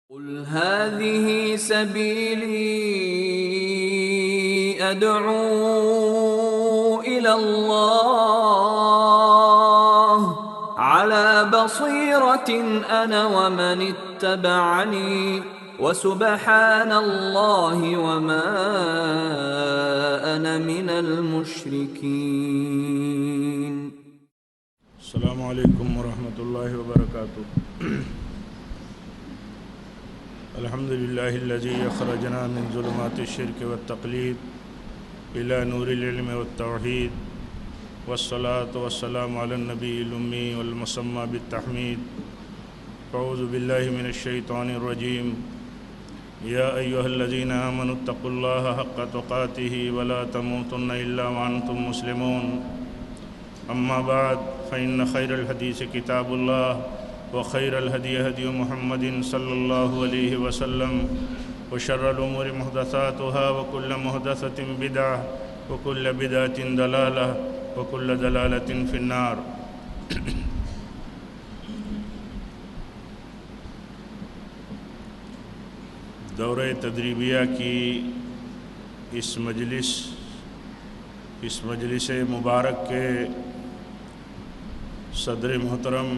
قل هذه سبيلي أدعو إلى الله على بصيرة أنا ومن اتبعني وسبحان الله وما أنا من المشركين. السلام علیکم ورحمۃ اللہ وبرکاتہ. الحمد للہ الذی اخرجنا من ظلمات الشرک والتقلید الى نور العلم والتوحید والصلاة والسلام علی النبی الامی والمسمى بالتحمید. اعوذ باللہ من الشیطان الرجیم. یا ایہا الذین آمنوا اتقوا اللہ حق تقاتہ ولا تموتن الا وانتم مسلمون. اما بعد فإن خير الحديث كتاب الله وخير الهدي هدي محمد صلى الله عليه وسلم وشر الأمور محدثاتها وكل محدثة بدعة وكل بدعة ضلالة وكل ضلالة في النار. دورہ تدریبیہ کی اس مجلس مبارک کے صدر محترم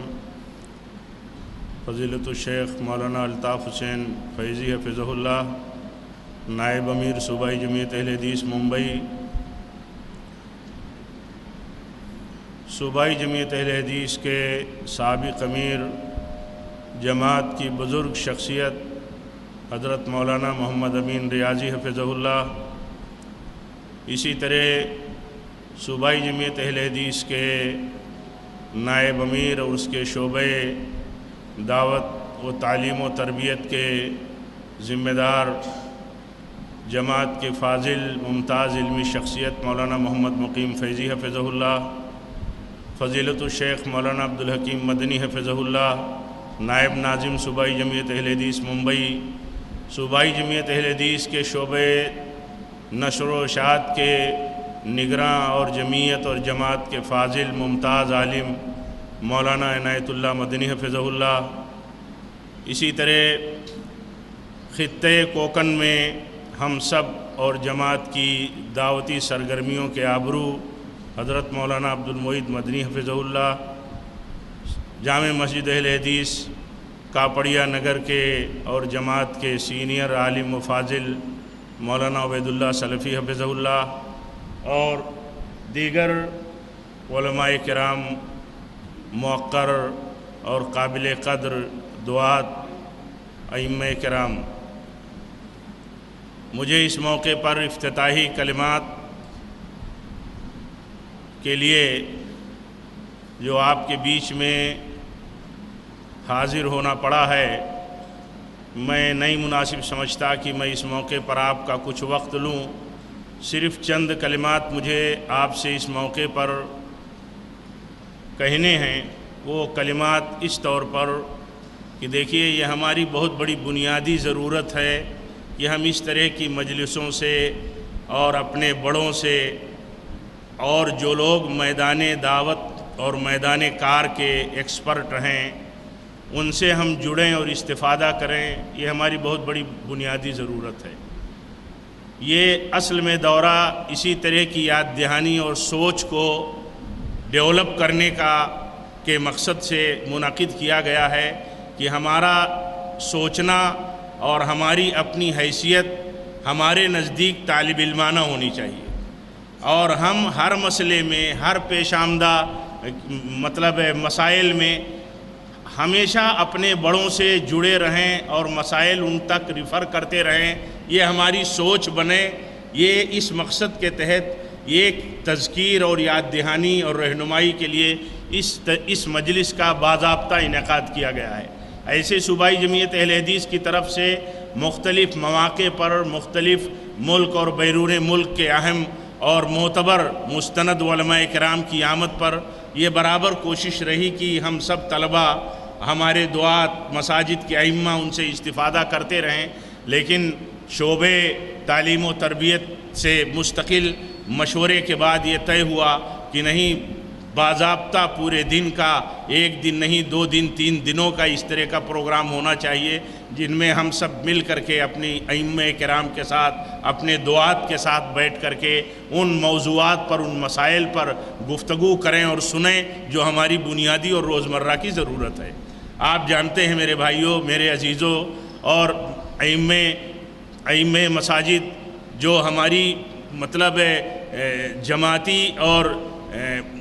فضیلت الشیخ مولانا الطاف حسین فیضی حفظہ اللہ، نائب امیر صوبائی جمعیت اہل حدیث ممبئی، صوبائی جمعیت اہل حدیث کے سابق امیر، جماعت کی بزرگ شخصیت حضرت مولانا محمد امین ریاضی حفظہ اللہ، اسی طرح صوبائی جمعیت اہل حدیث کے نائب امیر اور اس کے شعبے دعوت و تعلیم و تربیت کے ذمہ دار، جماعت کے فاضل ممتاز علمی شخصیت مولانا محمد مقیم فیضی حفظہ اللہ، فضیلت الشیخ مولانا عبدالحکیم مدنی حفظہ اللہ، نائب ناظم صوبائی جمعیت اہل حدیث ممبئی، صوبائی جمعیت اہل حدیث کے شعبے نشر و اشاعت کے نگراں اور جمعیت اور جماعت کے فاضل ممتاز عالم مولانا عنایت اللہ مدنی حفظہ اللہ، اسی طرح خطے کوکن میں ہم سب اور جماعت کی دعوتی سرگرمیوں کے آبرو حضرت مولانا عبدالمعید مدنی حفظہ اللہ، جامع مسجد اہل حدیث کاپڑیا نگر کے اور جماعت کے سینئر عالم و فاضل مولانا عبید اللہ سلفی حفظہ اللہ، اور دیگر علماء کرام موقر اور قابل قدر دعات ائمہ کرام. مجھے اس موقع پر افتتاحی کلمات کے لیے جو آپ کے بیچ میں حاضر ہونا پڑا ہے، میں نہیں مناسب سمجھتا کہ میں اس موقع پر آپ کا کچھ وقت لوں. صرف چند کلمات مجھے آپ سے اس موقع پر کہنے ہیں. وہ کلمات اس طور پر کہ دیکھیے، یہ ہماری بہت بڑی بنیادی ضرورت ہے کہ ہم اس طرح کی مجلسوں سے اور اپنے بڑوں سے اور جو لوگ میدان دعوت اور میدان کار کے ایکسپرٹ ہیں ان سے ہم جڑیں اور استفادہ کریں. یہ ہماری بہت بڑی بنیادی ضرورت ہے. یہ اصل میں دورہ اسی طرح کی یاد دہانی اور سوچ کو ڈیولپ کرنے کے مقصد سے منعقد کیا گیا ہے کہ ہمارا سوچنا اور ہماری اپنی حیثیت ہمارے نزدیک طالب علمانہ ہونی چاہیے، اور ہم ہر مسئلے میں، ہر پیش آمدہ مسائل میں ہمیشہ اپنے بڑوں سے جڑے رہیں اور مسائل ان تک ریفر کرتے رہیں. یہ ہماری سوچ بنے. یہ اس مقصد کے تحت یہ تذکیر اور یاد دہانی اور رہنمائی کے لیے اس مجلس کا باضابطہ انعقاد کیا گیا ہے. ایسے صوبائی جمعیت اہل حدیث کی طرف سے مختلف مواقع پر مختلف ملک اور بیرون ملک کے اہم اور معتبر مستند علماء کرام کی آمد پر یہ برابر کوشش رہی کہ ہم سب طلبہ، ہمارے دعات، مساجد کے ائمہ ان سے استفادہ کرتے رہیں. لیکن شعبے تعلیم و تربیت سے مستقل مشورے کے بعد یہ طے ہوا کہ نہیں، باضابطہ پورے دن کا، ایک دن نہیں، 2 دن 3 دنوں کا اس طرح کا پروگرام ہونا چاہیے جن میں ہم سب مل کر کے اپنی ائمہ کرام کے ساتھ اپنے دعات کے ساتھ بیٹھ کر کے ان موضوعات پر ان مسائل پر گفتگو کریں اور سنیں جو ہماری بنیادی اور روزمرہ کی ضرورت ہے۔ آپ جانتے ہیں میرے بھائیوں، میرے عزیزوں اور ائمہ مساجد جو ہماری مطلب جماعتی اور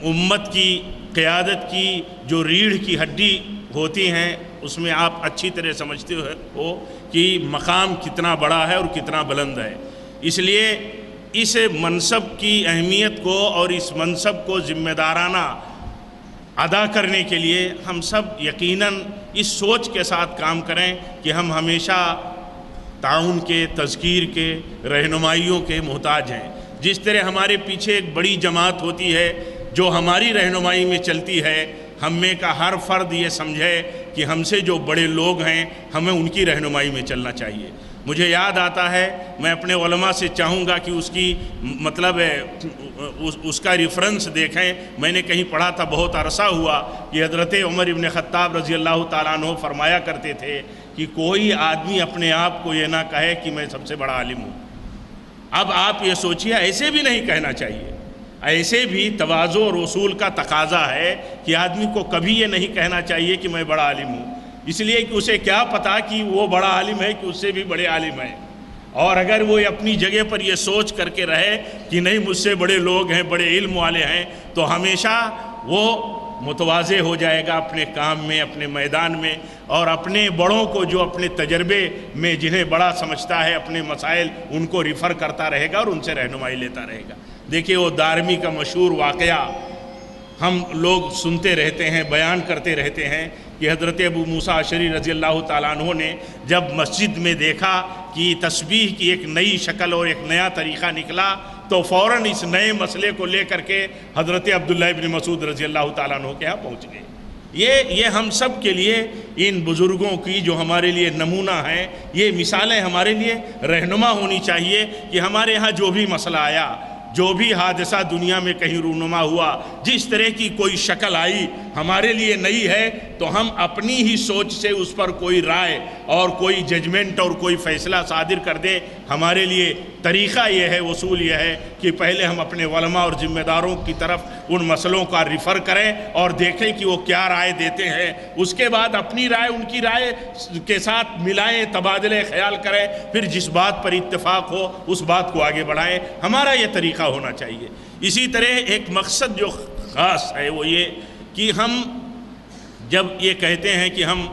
امت کی قیادت کی جو ریڑھ کی ہڈی ہوتی ہیں، اس میں آپ اچھی طرح سمجھتے ہو کہ مقام کتنا بڑا ہے اور کتنا بلند ہے۔ اس لیے اس منصب کی اہمیت کو اور اس منصب کو ذمہ دارانہ ادا کرنے کے لیے ہم سب یقیناً اس سوچ کے ساتھ کام کریں کہ ہم ہمیشہ تعاون کے، تذکیر کے، رہنمائیوں کے محتاج ہیں۔ جس طرح ہمارے پیچھے ایک بڑی جماعت ہوتی ہے جو ہماری رہنمائی میں چلتی ہے، ہم میں کا ہر فرد یہ سمجھے کہ ہم سے جو بڑے لوگ ہیں ہمیں ان کی رہنمائی میں چلنا چاہیے۔ مجھے یاد آتا ہے، میں اپنے علماء سے چاہوں گا کہ اس کی مطلب اس کا ریفرنس دیکھیں۔ میں نے کہیں پڑھا تھا، بہت عرصہ ہوا، کہ حضرت عمر ابن خطاب رضی اللہ تعالیٰ عنہ فرمایا کرتے تھے کہ کوئی آدمی اپنے آپ کو یہ نہ کہے کہ میں سب سے بڑا عالم ہوں۔ اب آپ یہ سوچئے، ایسے بھی نہیں کہنا چاہیے۔ ایسے بھی تواضع اور اصول کا تقاضا ہے کہ آدمی کو کبھی یہ نہیں کہنا چاہیے کہ میں بڑا عالم ہوں، اس لیے کہ اسے کیا پتا کہ وہ بڑا عالم ہے کہ اس سے بھی بڑے عالم ہیں۔ اور اگر وہ اپنی جگہ پر یہ سوچ کر کے رہے کہ نہیں مجھ سے بڑے لوگ ہیں، بڑے علم والے ہیں، تو ہمیشہ وہ متواضع ہو جائے گا اپنے کام میں، اپنے میدان میں، اور اپنے بڑوں کو جو اپنے تجربے میں جنہیں بڑا سمجھتا ہے، اپنے مسائل ان کو ریفر کرتا رہے گا اور ان سے رہنمائی لیتا رہے گا۔ دیکھیے وہ دارمی کا مشہور واقعہ ہم لوگ سنتے رہتے ہیں، بیان کرتے رہتے ہیں کہ حضرت ابو موسیٰ اشعری رضی اللہ تعالیٰ عنہ نے جب مسجد میں دیکھا کہ تسبیح کی ایک نئی شکل اور ایک نیا طریقہ نکلا، تو فوراً اس نئے مسئلے کو لے کر کے حضرت عبداللہ ابن مسعود رضی اللہ تعالیٰ عنہ کے ہاں پہنچ گئے۔ یہ ہم سب کے لیے، ان بزرگوں کی جو ہمارے لیے نمونہ ہیں، یہ مثالیں ہمارے لیے رہنما ہونی چاہیے کہ ہمارے ہاں جو بھی مسئلہ آیا، جو بھی حادثہ دنیا میں کہیں رونما ہوا، جس طرح کی کوئی شکل آئی ہمارے لیے نئی ہے، تو ہم اپنی ہی سوچ سے اس پر کوئی رائے اور کوئی ججمنٹ اور کوئی فیصلہ صادر کر دیں۔ ہمارے لیے طریقہ یہ ہے، اصول یہ ہے کہ پہلے ہم اپنے علماء اور ذمہ داروں کی طرف ان مسئلوں کا ریفر کریں اور دیکھیں کہ وہ کیا رائے دیتے ہیں، اس کے بعد اپنی رائے ان کی رائے کے ساتھ ملائیں، تبادلے خیال کریں، پھر جس بات پر اتفاق ہو اس بات کو آگے بڑھائیں۔ ہمارا یہ طریقہ ہونا چاہیے۔ اسی طرح ایک مقصد جو خاص ہے وہ یہ کہ ہم جب یہ کہتے ہیں کہ ہم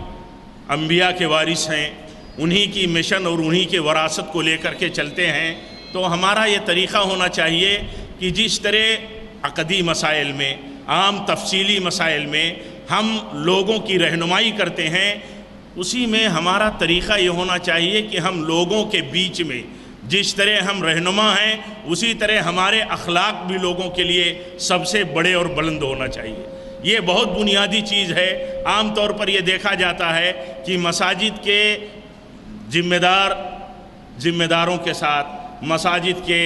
انبیاء کے وارث ہیں، انہی کی مشن اور انہی کے وراثت کو لے کر کے چلتے ہیں، تو ہمارا یہ طریقہ ہونا چاہیے کہ جس طرح عقدی مسائل میں، عام تفصیلی مسائل میں ہم لوگوں کی رہنمائی کرتے ہیں، اسی میں ہمارا طریقہ یہ ہونا چاہیے کہ ہم لوگوں کے بیچ میں جس طرح ہم رہنما ہیں، اسی طرح ہمارے اخلاق بھی لوگوں کے لیے سب سے بڑے اور بلند ہونا چاہیے۔ یہ بہت بنیادی چیز ہے۔ عام طور پر یہ دیکھا جاتا ہے کہ مساجد کے ذمہ داروں کے ساتھ، مساجد کے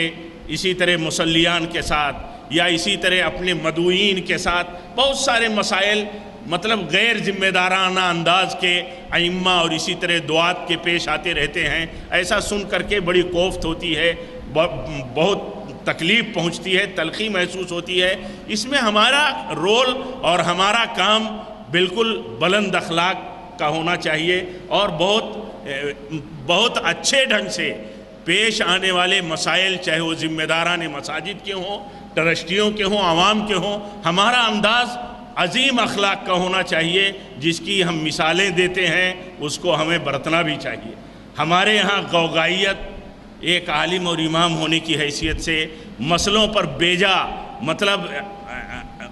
اسی طرح مصلیان کے ساتھ، یا اسی طرح اپنے مدعوین کے ساتھ بہت سارے مسائل مطلب غیر ذمہ دارانہ انداز کے ائمہ اور اسی طرح دعات کے پیش آتے رہتے ہیں۔ ایسا سن کر کے بڑی کوفت ہوتی ہے، بہت تکلیف پہنچتی ہے، تلخی محسوس ہوتی ہے۔ اس میں ہمارا رول اور ہمارا کام بالکل بلند اخلاق کا ہونا چاہیے، اور بہت اچھے ڈھنگ سے پیش آنے والے مسائل، چاہے وہ ذمہ داران مساجد کے ہوں، ٹرسٹیوں کے ہوں، عوام کے ہوں، ہمارا انداز عظیم اخلاق کا ہونا چاہیے۔ جس کی ہم مثالیں دیتے ہیں اس کو ہمیں برتنا بھی چاہیے۔ ہمارے ہاں غوغائیت ایک عالم اور امام ہونے کی حیثیت سے مسئلوں پر بیجا مطلب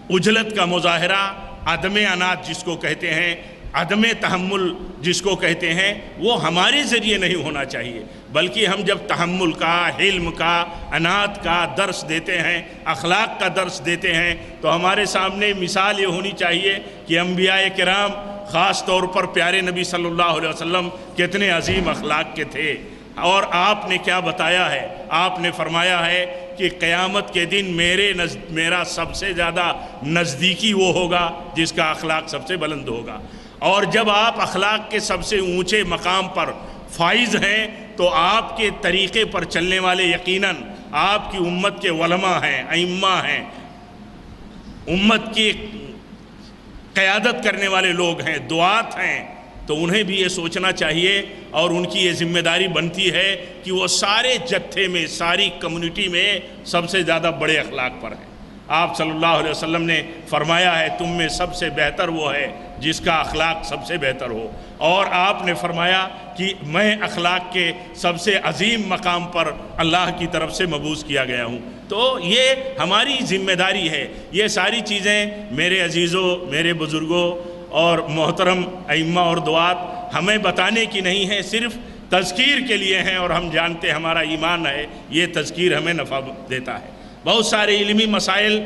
عجلت کا مظاہرہ، عدم عنات جس کو کہتے ہیں، عدم تحمل جس کو کہتے ہیں، وہ ہمارے ذریعے نہیں ہونا چاہیے، بلکہ ہم جب تحمل کا، حلم کا، عنات کا درس دیتے ہیں، اخلاق کا درس دیتے ہیں، تو ہمارے سامنے مثال یہ ہونی چاہیے کہ انبیاء کرام خاص طور پر پیارے نبی صلی اللہ علیہ وسلم کتنے عظیم اخلاق کے تھے۔ اور آپ نے کیا بتایا ہے؟ آپ نے فرمایا ہے کہ قیامت کے دن میرا سب سے زیادہ نزدیکی وہ ہوگا جس کا اخلاق سب سے بلند ہوگا۔ اور جب آپ اخلاق کے سب سے اونچے مقام پر فائز ہیں تو آپ کے طریقے پر چلنے والے یقیناً آپ کی امت کے علماء ہیں، ائمہ ہیں، امت کی قیادت کرنے والے لوگ ہیں، دعات ہیں، تو انہیں بھی یہ سوچنا چاہیے اور ان کی یہ ذمہ داری بنتی ہے کہ وہ سارے جتھے میں، ساری کمیونٹی میں سب سے زیادہ بڑے اخلاق پر ہیں۔ آپ صلی اللہ علیہ وسلم نے فرمایا ہے تم میں سب سے بہتر وہ ہے جس کا اخلاق سب سے بہتر ہو، اور آپ نے فرمایا کہ میں اخلاق کے سب سے عظیم مقام پر اللہ کی طرف سے مبعوث کیا گیا ہوں۔ تو یہ ہماری ذمہ داری ہے۔ یہ ساری چیزیں میرے عزیزوں، میرے بزرگوں اور محترم ائمہ اور دعات ہمیں بتانے کی نہیں ہے، صرف تذکیر کے لیے ہیں، اور ہم جانتے ہیں ہمارا ایمان ہے یہ تذکیر ہمیں نفع دیتا ہے۔ بہت سارے علمی مسائل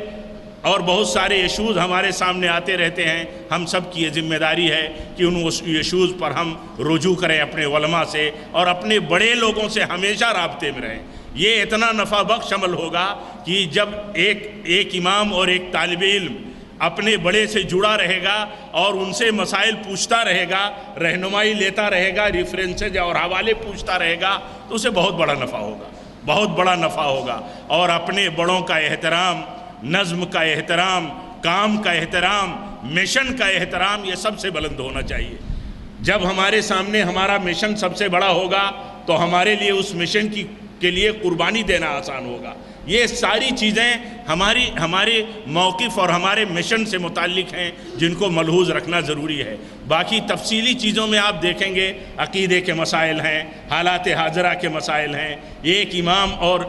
اور بہت سارے ایشوز ہمارے سامنے آتے رہتے ہیں، ہم سب کی یہ ذمہ داری ہے کہ ان ایشوز پر ہم رجوع کریں اپنے علماء سے اور اپنے بڑے لوگوں سے ہمیشہ رابطے میں رہیں۔ یہ اتنا نفع بخش عمل ہوگا کہ جب ایک امام اور ایک طالب علم اپنے بڑے سے جڑا رہے گا اور ان سے مسائل پوچھتا رہے گا، رہنمائی لیتا رہے گا، ریفرنسز اور حوالے پوچھتا رہے گا، تو اسے بہت بڑا نفع ہوگا، بہت بڑا نفع ہوگا۔ اور اپنے بڑوں کا احترام، نظم کا احترام، کام کا احترام، مشن کا احترام، یہ سب سے بلند ہونا چاہیے۔ جب ہمارے سامنے ہمارا مشن سب سے بڑا ہوگا تو ہمارے لیے اس مشن کے لیے قربانی دینا آسان ہوگا۔ یہ ساری چیزیں ہمارے موقف اور ہمارے مشن سے متعلق ہیں جن کو ملحوظ رکھنا ضروری ہے۔ باقی تفصیلی چیزوں میں آپ دیکھیں گے عقیدے کے مسائل ہیں، حالات حاضرہ کے مسائل ہیں، ایک امام اور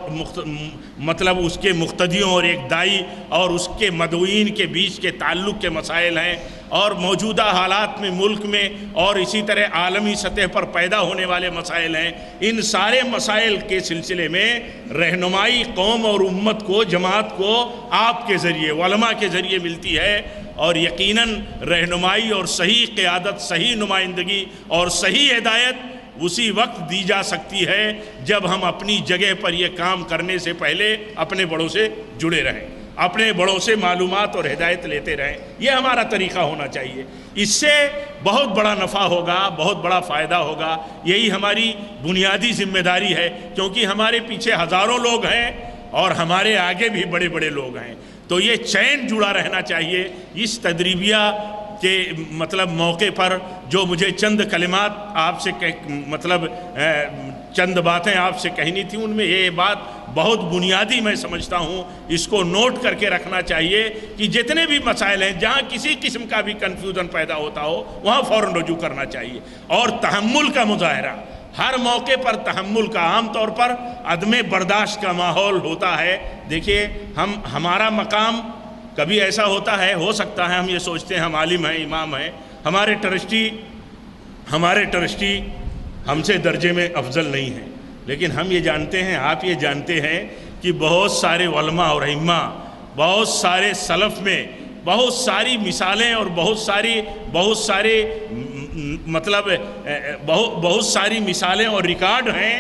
مطلب اس کے مقتدیوں اور ایک دائی اور اس کے مدعوین کے بیچ کے تعلق کے مسائل ہیں، اور موجودہ حالات میں ملک میں اور اسی طرح عالمی سطح پر پیدا ہونے والے مسائل ہیں۔ ان سارے مسائل کے سلسلے میں رہنمائی قوم اور امت کو، جماعت کو آپ کے ذریعے، علماء کے ذریعے ملتی ہے، اور یقیناً رہنمائی اور صحیح قیادت، صحیح نمائندگی اور صحیح ہدایت اسی وقت دی جا سکتی ہے جب ہم اپنی جگہ پر یہ کام کرنے سے پہلے اپنے بڑوں سے جڑے رہیں، اپنے بڑوں سے معلومات اور ہدایت لیتے رہیں۔ یہ ہمارا طریقہ ہونا چاہیے۔ اس سے بہت بڑا نفع ہوگا، بہت بڑا فائدہ ہوگا۔ یہی ہماری بنیادی ذمہ داری ہے، کیونکہ ہمارے پیچھے ہزاروں لوگ ہیں اور ہمارے آگے بھی بڑے بڑے لوگ ہیں، تو یہ چین جڑا رہنا چاہیے۔ اس تدریبیہ کے مطلب موقع پر جو مجھے چند کلمات آپ سے چند باتیں آپ سے کہنی تھیں، ان میں یہ بات بہت بنیادی میں سمجھتا ہوں، اس کو نوٹ کر کے رکھنا چاہیے کہ جتنے بھی مسائل ہیں جہاں کسی قسم کا بھی کنفیوژن پیدا ہوتا ہو وہاں فوراً رجوع کرنا چاہیے، اور تحمل کا مظاہرہ ہر موقع پر، تحمل کا، عام طور پر عدم برداشت کا ماحول ہوتا ہے۔ دیکھیے ہمارا مقام کبھی ایسا ہوتا ہے، ہو سکتا ہے ہم یہ سوچتے ہیں ہم عالم ہیں، امام ہیں، ہمارے ٹرسٹی ہم سے درجے میں افضل نہیں ہیں، لیکن ہم یہ جانتے ہیں، آپ یہ جانتے ہیں کہ بہت سارے علماء اور ائمہ، بہت سارے سلف میں بہت ساری مثالیں اور بہت ساری مثالیں اور ریکارڈ ہیں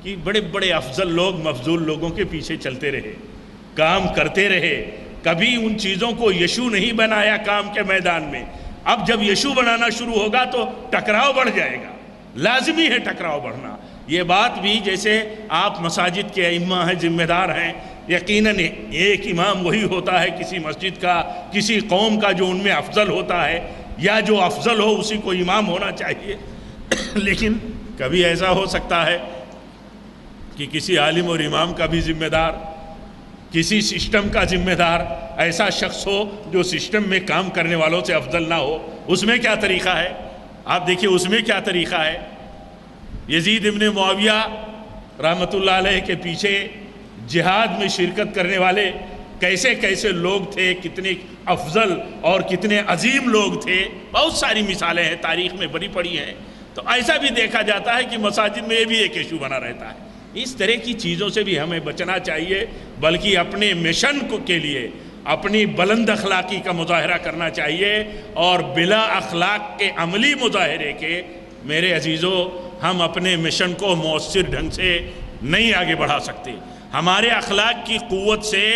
کہ بڑے بڑے افضل لوگ مفضول لوگوں کے پیچھے چلتے رہے، کام کرتے رہے، کبھی ان چیزوں کو یشو نہیں بنایا کام کے میدان میں۔ اب جب یشو بنانا شروع ہوگا تو ٹکراؤ بڑھ جائے گا، لازمی ہے ٹکراؤ بڑھنا۔ یہ بات بھی جیسے آپ مساجد کے ائمہ ہیں، ذمہ دار ہیں، یقیناً ایک امام وہی ہوتا ہے کسی مسجد کا، کسی قوم کا جو ان میں افضل ہوتا ہے، یا جو افضل ہو اسی کو امام ہونا چاہیے۔ لیکن کبھی ایسا ہو سکتا ہے کہ کسی عالم اور امام کا بھی ذمہ دار، کسی سسٹم کا ذمہ دار ایسا شخص ہو جو سسٹم میں کام کرنے والوں سے افضل نہ ہو۔ اس میں کیا طریقہ ہے؟ آپ دیکھیے اس میں کیا طریقہ ہے۔ یزید ابن معاویہ رحمۃ اللہ علیہ کے پیچھے جہاد میں شرکت کرنے والے کیسے کیسے لوگ تھے، کتنے افضل اور کتنے عظیم لوگ تھے، بہت ساری مثالیں ہیں، تاریخ میں بڑی پڑی ہیں۔ تو ایسا بھی دیکھا جاتا ہے کہ مساجد میں یہ بھی ایک ایشو بنا رہتا ہے۔ اس طرح کی چیزوں سے بھی ہمیں بچنا چاہیے، بلکہ اپنے مشن کے لیے اپنی بلند اخلاقی کا مظاہرہ کرنا چاہیے، اور بلا اخلاق کے عملی مظاہرے کے میرے عزیزوں ہم اپنے مشن کو مؤثر ڈھنگ سے نہیں آگے بڑھا سکتے۔ ہمارے اخلاق کی قوت سے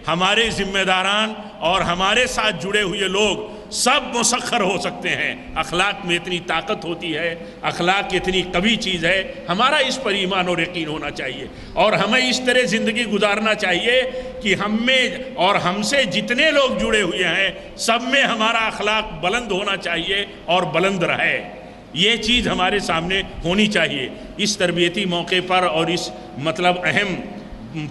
ہمارے ذمہ داران اور ہمارے ساتھ جڑے ہوئے لوگ سب مسخر ہو سکتے ہیں۔ اخلاق میں اتنی طاقت ہوتی ہے، اخلاق اتنی قوی چیز ہے، ہمارا اس پر ایمان اور یقین ہونا چاہیے، اور ہمیں اس طرح زندگی گزارنا چاہیے کہ ہم میں اور ہم سے جتنے لوگ جڑے ہوئے ہیں سب میں ہمارا اخلاق بلند ہونا چاہیے اور بلند رہے۔ یہ چیز ہمارے سامنے ہونی چاہیے۔ اس تربیتی موقع پر اور اس اہم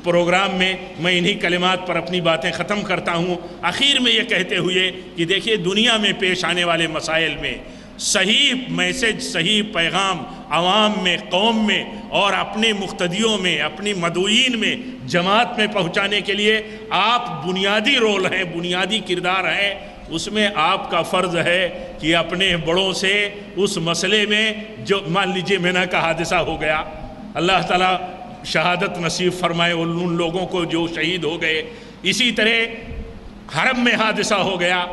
پروگرام میں میں انہی کلمات پر اپنی باتیں ختم کرتا ہوں، آخر میں یہ کہتے ہوئے کہ دیکھیے دنیا میں پیش آنے والے مسائل میں صحیح میسج، صحیح پیغام عوام میں، قوم میں اور اپنے مقتدیوں میں، اپنی مدعوین میں، جماعت میں پہنچانے کے لیے آپ بنیادی رول ہیں، بنیادی کردار ہیں۔ اس میں آپ کا فرض ہے کہ اپنے بڑوں سے اس مسئلے میں، جو مان لیجئے مینا کا حادثہ ہو گیا، اللہ تعالیٰ شہادت نصیب فرمائے ان لوگوں کو جو شہید ہو گئے، اسی طرح حرم میں حادثہ ہو گیا،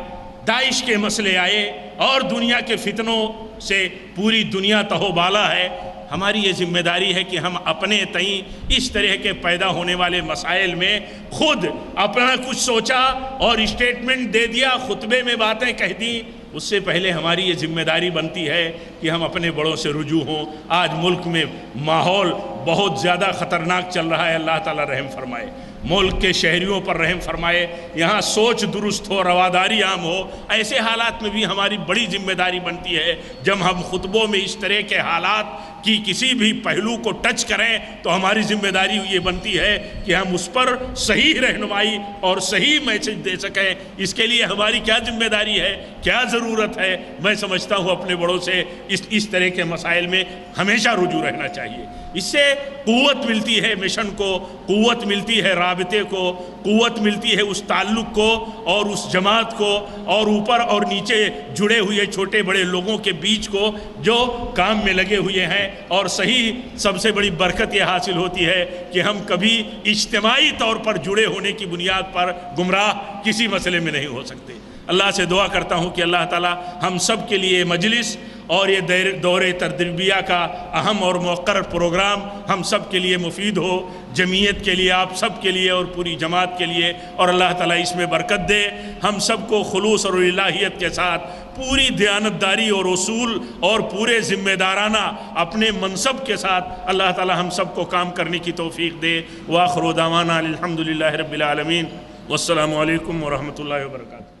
داعش کے مسئلے آئے اور دنیا کے فتنوں سے پوری دنیا تہو بالا ہے۔ ہماری یہ ذمہ داری ہے کہ ہم اپنے تئیں اس طرح کے پیدا ہونے والے مسائل میں خود اپنا کچھ سوچا اور اسٹیٹمنٹ دے دیا، خطبے میں باتیں کہہ دیں، اس سے پہلے ہماری یہ ذمہ داری بنتی ہے کہ ہم اپنے بڑوں سے رجوع ہوں۔ آج ملک میں ماحول بہت زیادہ خطرناک چل رہا ہے، اللہ تعالیٰ رحم فرمائے، ملک کے شہریوں پر رحم فرمائے، یہاں سوچ درست ہو، رواداری عام ہو۔ ایسے حالات میں بھی ہماری بڑی ذمہ داری بنتی ہے، جب ہم خطبوں میں اس طرح کے حالات کی کسی بھی پہلو کو ٹچ کریں تو ہماری ذمہ داری یہ بنتی ہے کہ ہم اس پر صحیح رہنمائی اور صحیح میسج دے سکیں۔ اس کے لیے ہماری کیا ذمہ داری ہے، کیا ضرورت ہے؟ میں سمجھتا ہوں اپنے بڑوں سے اس طرح کے مسائل میں ہمیشہ رجوع رہنا چاہیے۔ اس سے قوت ملتی ہے مشن کو، قوت ملتی ہے رابطے کو، قوت ملتی ہے اس تعلق کو اور اس جماعت کو، اور اوپر اور نیچے جڑے ہوئے چھوٹے بڑے لوگوں کے بیچ کو جو کام میں لگے ہوئے ہیں۔ اور صحیح سب سے بڑی برکت یہ حاصل ہوتی ہے کہ ہم کبھی اجتماعی طور پر جڑے ہونے کی بنیاد پر گمراہ کسی مسئلے میں نہیں ہو سکتے۔ اللہ سے دعا کرتا ہوں کہ اللہ تعالی ہم سب کے لیے مجلس اور یہ دور تربیہ کا اہم اور مقرر پروگرام ہم سب کے لیے مفید ہو، جمعیت کے لیے، آپ سب کے لیے اور پوری جماعت کے لیے، اور اللہ تعالیٰ اس میں برکت دے۔ ہم سب کو خلوص اور الہیت کے ساتھ پوری دیانتداری اور اصول اور پورے ذمہ دارانہ اپنے منصب کے ساتھ اللہ تعالیٰ ہم سب کو کام کرنے کی توفیق دے۔ وآخر دعوانا الحمدللہ رب العالمین، والسلام علیکم ورحمۃ اللہ وبرکاتہ۔